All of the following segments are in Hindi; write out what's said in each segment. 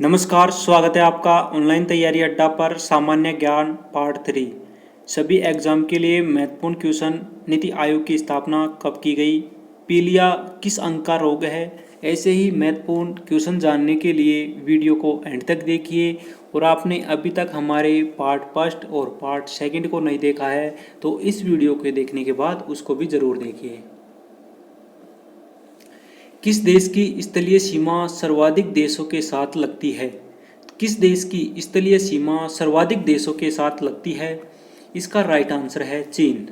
नमस्कार, स्वागत है आपका ऑनलाइन तैयारी अड्डा पर सामान्य ज्ञान पार्ट 3। सभी एग्जाम के लिए महत्वपूर्ण क्वेश्चन। नीति आयोग की स्थापना कब की गई? पीलिया किस अंग का रोग है? ऐसे ही महत्वपूर्ण क्वेश्चन जानने के लिए वीडियो को एंड तक देखिए। और आपने अभी तक हमारे पार्ट फर्स्ट और पार्ट सेकंड को नहीं देखा है तो इस वीडियो के देखने के बाद उसको भी ज़रूर देखिए। किस देश की स्थलीय सीमा सर्वाधिक देशों के साथ लगती है? किस देश की स्थलीय सीमा सर्वाधिक देशों के साथ लगती है? इसका राइट आंसर है चीन।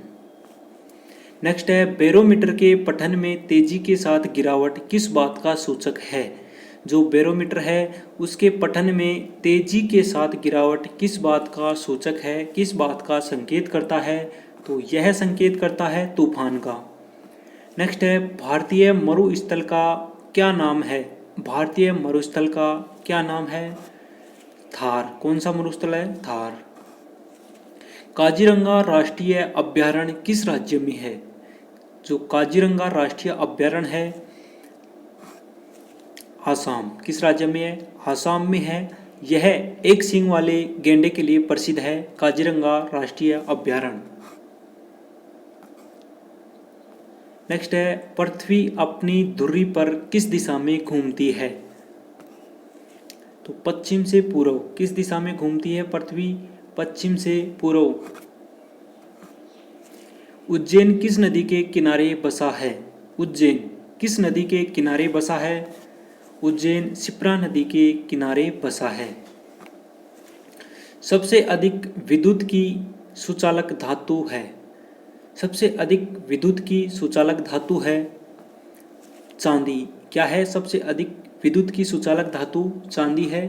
नेक्स्ट है, बैरोमीटर के पठन में तेजी के साथ गिरावट किस बात का सूचक है? जो बैरोमीटर है उसके पठन में तेजी के साथ गिरावट किस बात का सूचक है, किस बात का संकेत करता है? तो यह संकेत करता है तूफान का। नेक्स्ट है, भारतीय मरुस्थल का क्या नाम है? भारतीय मरुस्थल का क्या नाम है? थार। कौन सा मरुस्थल है? थार। काजीरंगा राष्ट्रीय अभयारण्य किस राज्य में है? जो काजीरंगा राष्ट्रीय अभयारण्य है आसाम। किस राज्य में है? आसाम में है। यह एक सींग वाले गैंडे के लिए प्रसिद्ध है काजीरंगा राष्ट्रीय अभयारण्य। नेक्स्ट है, पृथ्वी अपनी धुरी पर किस दिशा में घूमती है? तो पश्चिम से पूर्व। किस दिशा में घूमती है पृथ्वी? पश्चिम से पूर्व। उज्जैन किस नदी के किनारे बसा है? उज्जैन किस नदी के किनारे बसा है? उज्जैन शिप्रा नदी के किनारे बसा है। सबसे अधिक विद्युत की सुचालक धातु है? सबसे अधिक विद्युत की सुचालक धातु है चांदी। क्या है सबसे अधिक विद्युत की सुचालक धातु? चांदी है।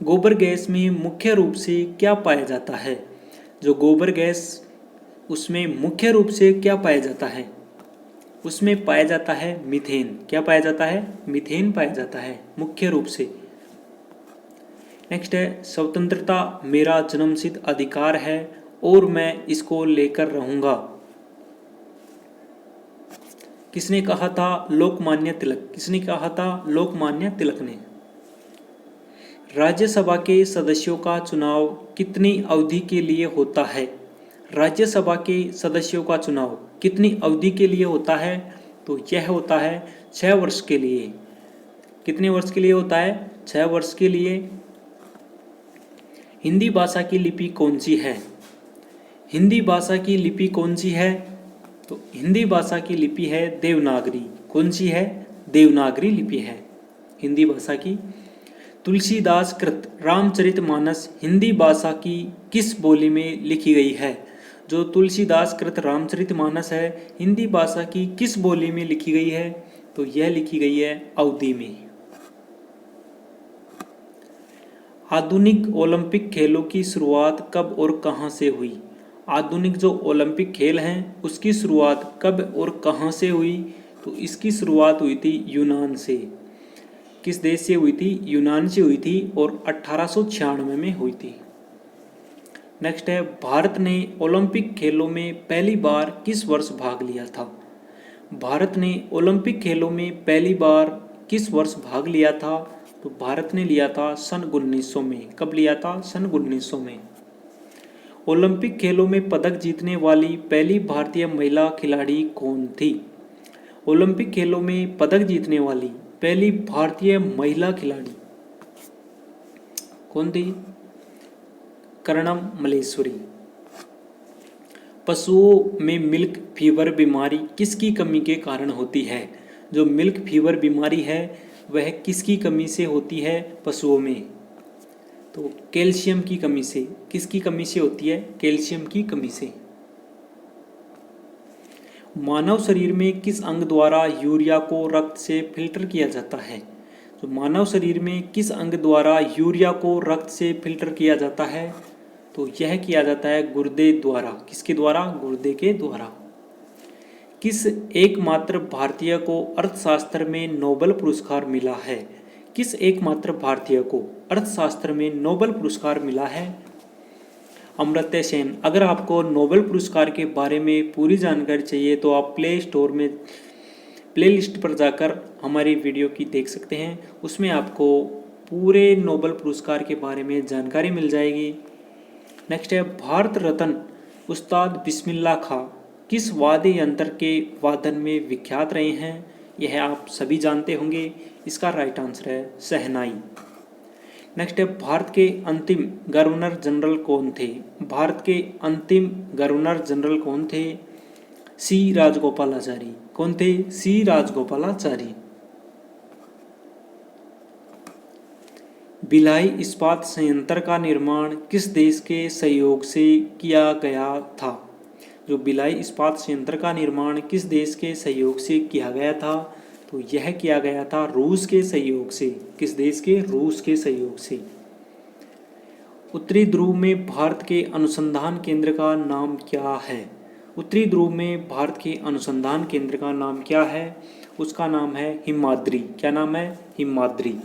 गोबर गैस में मुख्य रूप से क्या पाया जाता है? जो गोबर गैस उसमें मुख्य रूप से क्या पाया जाता है? उसमें पाया जाता है मीथेन। क्या पाया जाता है? मीथेन पाया जाता है मुख्य रूप से। नेक्स्ट है, स्वतंत्रता मेरा जन्मसिद्ध अधिकार है और मैं इसको लेकर रहूंगा। किसने कहा था? लोकमान्य तिलक। किसने कहा था? लोकमान्य तिलक ने। राज्यसभा के सदस्यों का चुनाव कितनी अवधि के लिए होता है? राज्यसभा के सदस्यों का चुनाव कितनी अवधि के लिए होता है? तो यह होता है 6 वर्ष के लिए। कितने वर्ष के लिए होता है? 6 वर्ष के लिए। हिंदी भाषा की लिपि कौन सी है? हिंदी भाषा की लिपि कौन सी है? तो हिंदी भाषा की लिपि है देवनागरी। कौन सी है? देवनागरी लिपि है हिंदी भाषा की। तुलसीदास कृत रामचरितमानस हिंदी भाषा की किस बोली में लिखी गई है? जो तुलसीदास कृत रामचरितमानस है हिंदी भाषा की किस बोली में लिखी गई है? तो यह लिखी गई है अवधी में। आधुनिक ओलंपिक खेलों की शुरुआत कब और कहां से हुई? आधुनिक जो ओलंपिक खेल हैं उसकी शुरुआत कब और कहां से हुई? तो इसकी शुरुआत हुई थी यूनान से। किस देश से हुई थी? यूनान से हुई थी और 1896 में हुई थी। नेक्स्ट है, भारत ने ओलंपिक खेलों में पहली बार किस वर्ष भाग लिया था? भारत ने ओलंपिक खेलों में पहली बार किस वर्ष भाग लिया था? तो भारत ने लिया था सन 1900 में। कब लिया था? सन 1900 में। ओलंपिक खेलों में पदक जीतने वाली पहली भारतीय महिला खिलाड़ी कौन थी? ओलंपिक खेलों में पदक जीतने वाली पहली भारतीय महिला खिलाड़ी कौन थी? कर्णम मल्लेश्वरी। पशुओं में मिल्क फीवर बीमारी किसकी कमी के कारण होती है? जो मिल्क फीवर बीमारी है वह किसकी कमी से होती है पशुओं में? तो कैल्शियम की कमी से। किसकी कमी से होती है? कैल्शियम की कमी से। मानव शरीर में किस अंग द्वारा यूरिया को रक्त से फिल्टर किया जाता है? तो मानव शरीर में किस अंग द्वारा यूरिया को रक्त से फिल्टर किया जाता है? तो यह किया जाता है गुर्दे द्वारा। किसके द्वारा? गुर्दे के द्वारा। किस एकमात्र भारतीय को अर्थशास्त्र में नोबेल पुरस्कार मिला है? किस एकमात्र भारतीय को अर्थशास्त्र में नोबेल पुरस्कार मिला है? अमर्त्य सेन। अगर आपको नोबेल पुरस्कार के बारे में पूरी जानकारी चाहिए तो आप प्ले स्टोर में प्लेलिस्ट पर जाकर हमारी वीडियो की देख सकते हैं। उसमें आपको पूरे नोबेल पुरस्कार के बारे में जानकारी मिल जाएगी। नेक्स्ट है भारत रत्न उस्ताद बिस्मिल्लाह खां किस वाद्य यंत्र के वादन में विख्यात रहे हैं? यह आप सभी जानते होंगे। इसका राइट आंसर है शहनाई। नेक्स्ट है भारत के अंतिम गवर्नर जनरल कौन थे? भारत के अंतिम गवर्नर जनरल कौन थे? सी राजगोपालाचारी। कौन थे? सी राजगोपालाचारी। भिलाई इस्पात संयंत्र का निर्माण किस देश के सहयोग से किया गया था? जो भिलाई इस्पात संयंत्र का निर्माण किस देश के सहयोग से किया गया था? तो यह किया गया था रूस के सहयोग से। किस देश के? रूस के सहयोग से। उत्तरी ध्रुव में भारत के अनुसंधान केंद्र का नाम क्या है? उत्तरी ध्रुव में भारत के अनुसंधान केंद्र का नाम क्या है? उसका नाम है हिमाद्री। क्या नाम है? हिमाद्री।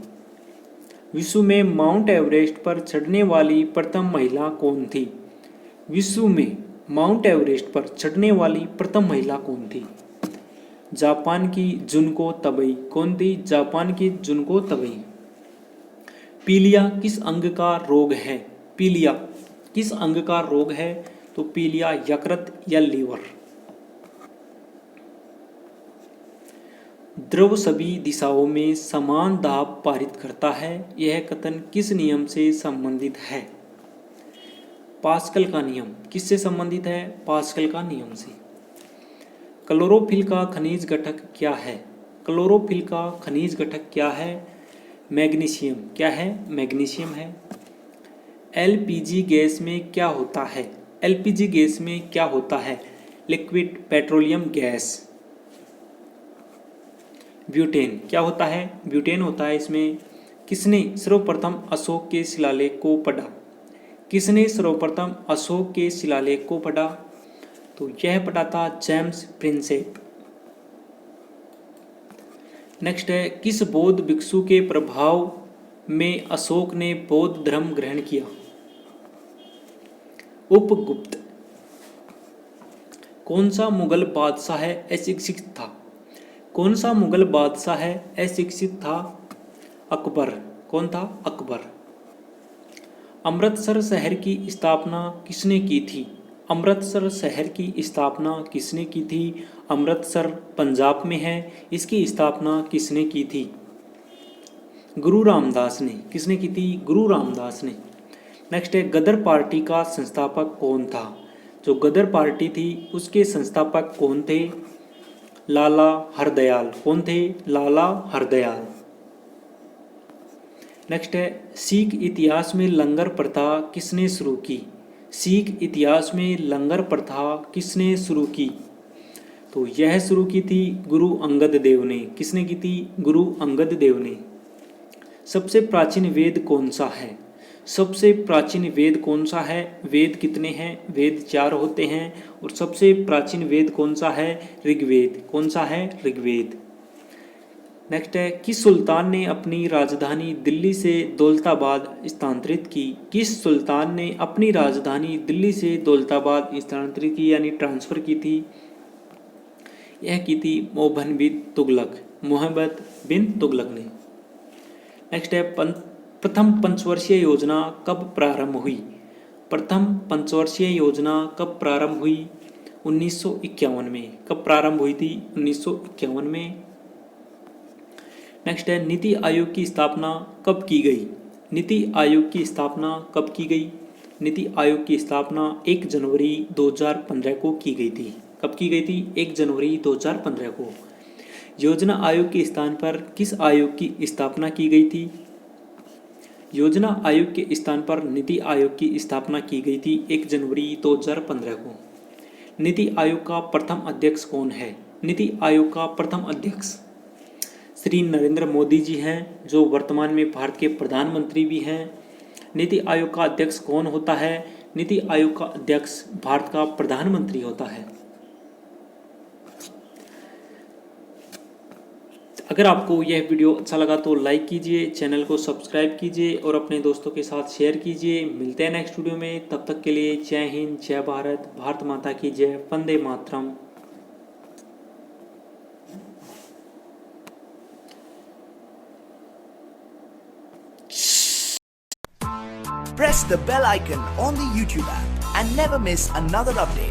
विश्व में माउंट एवरेस्ट पर चढ़ने वाली प्रथम महिला कौन थी? विश्व में माउंट एवरेस्ट पर चढ़ने वाली प्रथम महिला कौन थी? जापान की जुनको तबई। कौन थी? जापान की जुनको तबई। पीलिया किस अंग का रोग है? पीलिया किस अंग का रोग है? तो पीलिया यकृत या लीवर। द्रव सभी दिशाओं में समान दाब पारित करता है। यह कथन किस नियम से संबंधित है? पास्कल का नियम। किससे संबंधित है? पास्कल का नियम से। क्लोरोफिल का खनिज घटक क्या है? क्लोरोफिल का खनिज घटक क्या है? मैग्नीशियम। क्या है? मैग्नीशियम है। एलपीजी गैस में क्या होता है? एलपीजी गैस में क्या होता है? Liquid petroleum gas. ब्यूटेन क्या होता है? ब्यूटेन होता है इसमें। किसने सर्वप्रथम अशोक के शिलालेख को पढ़ा? किसने सर्वप्रथम अशोक के शिलालेख को पढ़ा? तो यह पढ़ा था जेम्स प्रिंसेप। नेक्स्ट है किस बौद्ध भिक्षु के प्रभाव में अशोक ने बौद्ध धर्म ग्रहण किया? उपगुप्त। कौन सा मुगल बादशाह अशिक्षित था? कौन सा मुगल बादशाह अशिक्षित था? अकबर। कौन था? अकबर। अमृतसर शहर की स्थापना किसने की थी? अमृतसर शहर की स्थापना किसने की थी? अमृतसर पंजाब में है। इसकी स्थापना किसने की थी? गुरु रामदास ने। किसने की थी? गुरु रामदास ने। नेक्स्ट है गदर पार्टी का संस्थापक कौन था? जो गदर पार्टी थी उसके संस्थापक कौन थे? लाला हरदयाल। कौन थे? लाला हरदयाल। नेक्स्ट है सिख इतिहास में लंगर प्रथा किसने शुरू की? सिख इतिहास में लंगर प्रथा किसने शुरू की? तो यह शुरू की थी गुरु अंगद देव ने। किसने की थी? गुरु अंगद देव ने। सबसे प्राचीन वेद कौन सा है? सबसे प्राचीन वेद कौन सा है? वेद कितने हैं? वेद 4 होते हैं। और सबसे प्राचीन वेद कौन सा है? ऋग्वेद। कौन सा है? ऋग्वेद। नेक्स्ट है किस सुल्तान ने अपनी राजधानी दिल्ली से दौलताबाद स्थानांतरित की? किस सुल्तान ने अपनी राजधानी दिल्ली से दौलताबाद स्थानांतरित की यानी ट्रांसफर की थी? यह की थी मोहम्मद बिन तुगलक। मोहम्मद बिन तुगलक ने। नेक्स्ट है प्रथम पंचवर्षीय योजना कब प्रारंभ हुई? प्रथम पंचवर्षीय योजना कब प्रारंभ हुई? 1951 में। कब प्रारंभ हुई थी? 1951 में। नेक्स्ट है नीति आयोग की स्थापना कब की गई? नीति आयोग की स्थापना कब की गई? नीति आयोग की स्थापना 1 जनवरी 2015 को की गई थी। कब की गई थी? 1 जनवरी 2015 को। योजना आयोग के स्थान पर किस आयोग की स्थापना की गई थी? योजना आयोग के स्थान पर नीति आयोग की स्थापना की गई थी 1 जनवरी 2015 को। नीति आयोग का प्रथम अध्यक्ष कौन है? नीति आयोग का प्रथम अध्यक्ष श्री नरेंद्र मोदी जी हैं, जो वर्तमान में भारत के प्रधानमंत्री भी हैं। नीति आयोग का अध्यक्ष कौन होता है? नीति आयोग का अध्यक्ष भारत का प्रधानमंत्री होता है। अगर आपको यह वीडियो अच्छा लगा तो लाइक कीजिए, चैनल को सब्सक्राइब कीजिए और अपने दोस्तों के साथ शेयर कीजिए। मिलते हैं नेक्स्ट वीडियो में। तब तक के लिए जय हिंद, जय भारत, भारत माता की जय, Vande Mataram. Press the bell icon on the YouTube app and never miss another update.